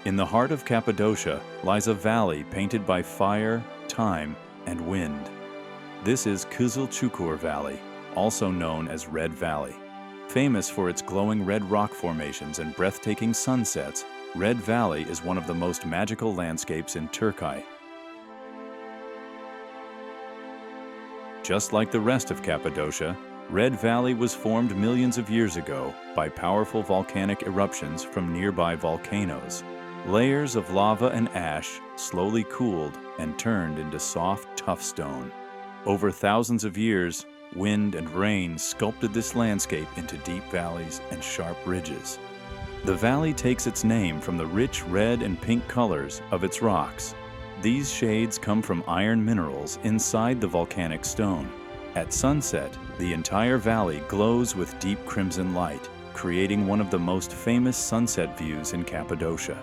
In the heart of Cappadocia lies a valley painted by fire, time, and wind. This is Kızılçukur Valley, also known as Red Valley. Famous for its glowing red rock formations and breathtaking sunsets, Red Valley is one of the most magical landscapes in Turkey. Just like the rest of Cappadocia, Red Valley was formed millions of years ago by powerful volcanic eruptions from nearby volcanoes. Layers of lava and ash slowly cooled and turned into soft, tough stone. Over thousands of years, wind and rain sculpted this landscape into deep valleys and sharp ridges. The valley takes its name from the rich red and pink colors of its rocks. These shades come from iron minerals inside the volcanic stone. At sunset, the entire valley glows with deep crimson light, creating one of the most famous sunset views in Cappadocia.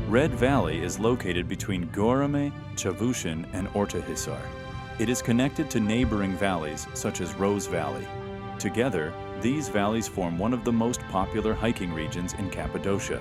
Red Valley is located between Göreme, Çavuşin, and Ortahisar. It is connected to neighboring valleys such as Rose Valley. Together, these valleys form one of the most popular hiking regions in Cappadocia.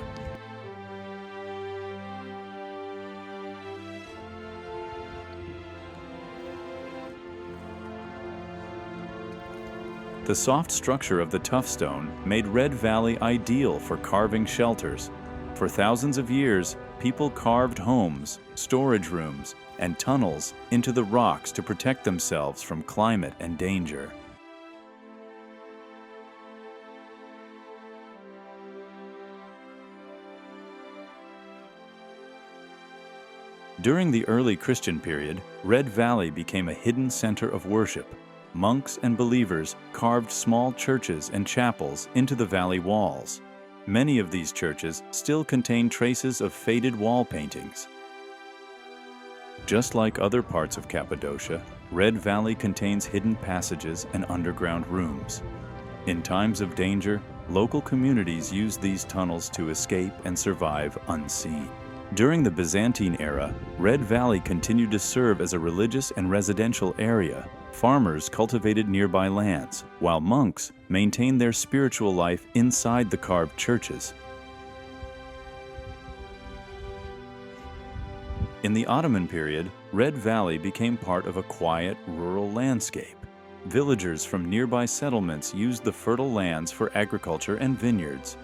The soft structure of the tuff stone made Red Valley ideal for carving shelters. For thousands of years, people carved homes, storage rooms, and tunnels into the rocks to protect themselves from climate and danger. During the early Christian period, Red Valley became a hidden center of worship. Monks and believers carved small churches and chapels into the valley walls. Many of these churches still contain traces of faded wall paintings. Just like other parts of Cappadocia, Red Valley contains hidden passages and underground rooms. In times of danger, local communities used these tunnels to escape and survive unseen. During the Byzantine era, Red Valley continued to serve as a religious and residential area. Farmers cultivated nearby lands, while monks maintained their spiritual life inside the carved churches. In the Ottoman period, Red Valley became part of a quiet, rural landscape. Villagers from nearby settlements used the fertile lands for agriculture and vineyards.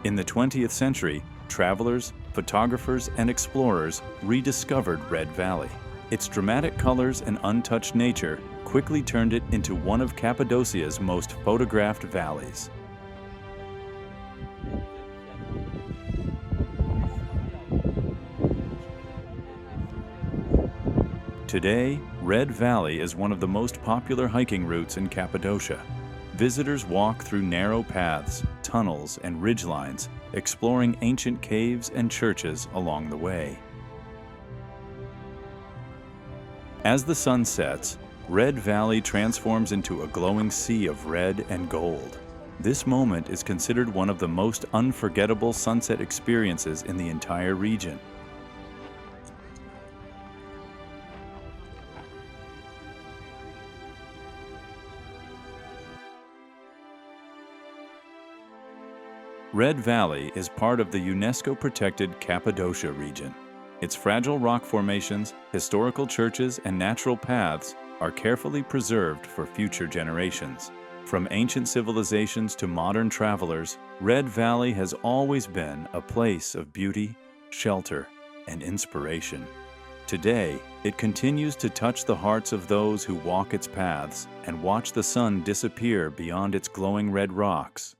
In the 20th century, travelers, photographers, and explorers rediscovered Red Valley. Its dramatic colors and untouched nature quickly turned it into one of Cappadocia's most photographed valleys. Today, Red Valley is one of the most popular hiking routes in Cappadocia. Visitors walk through narrow paths, tunnels, and ridgelines, exploring ancient caves and churches along the way. As the sun sets, Red Valley transforms into a glowing sea of red and gold. This moment is considered one of the most unforgettable sunset experiences in the entire region. Red Valley is part of the UNESCO-protected Cappadocia region. Its fragile rock formations, historical churches, and natural paths are carefully preserved for future generations. From ancient civilizations to modern travelers, Red Valley has always been a place of beauty, shelter, and inspiration. Today, it continues to touch the hearts of those who walk its paths and watch the sun disappear beyond its glowing red rocks.